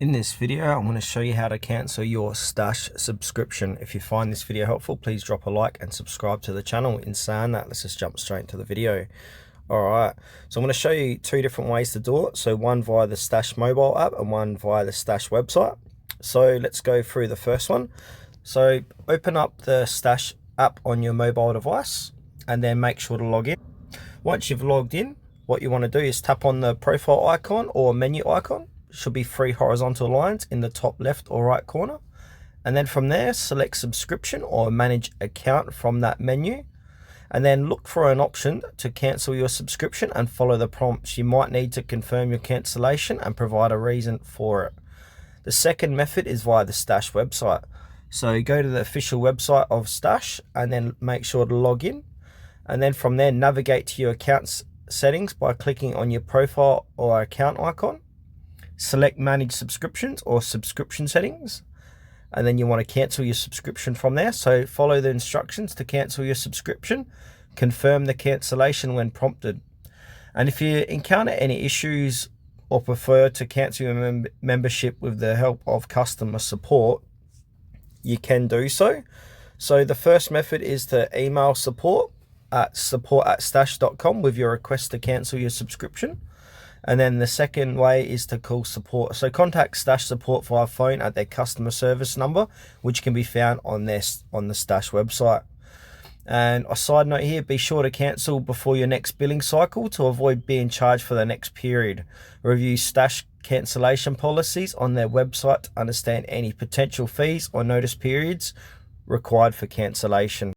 In this video, I'm going to show you how to cancel your Stash subscription. If you find this video helpful, please drop a like and subscribe to the channel. In saying that, let's just jump straight into the video. Alright, so I'm going to show you two different ways to do it. So one via the Stash mobile app and one via the Stash website. So let's go through the first one. So open up the Stash app on your mobile device and then make sure to log in. Once you've logged in, what you want to do is tap on the profile icon or menu icon. Should be three horizontal lines in the top left or right corner, and then from there select subscription or manage account from that menu, and then look for an option to cancel your subscription and follow the prompts. You might need to confirm your cancellation and provide a reason for it. The second method is via the Stash website. So go to the official website of Stash and then make sure to log in, and then from there navigate to your account settings by clicking on your profile or account icon. Select manage subscriptions or subscription settings, and then you want to cancel your subscription from there. So follow the instructions to cancel your subscription, confirm the cancellation when prompted. And if you encounter any issues or prefer to cancel your membership with the help of customer support, you can do so. So the first method is to email support@stash.com with your request to cancel your subscription. And then the second way is to call support. So contact Stash support via phone at their customer service number, which can be found on the Stash website. And a side note here, be sure to cancel before your next billing cycle to avoid being charged for the next period. Review Stash cancellation policies on their website to understand any potential fees or notice periods required for cancellation.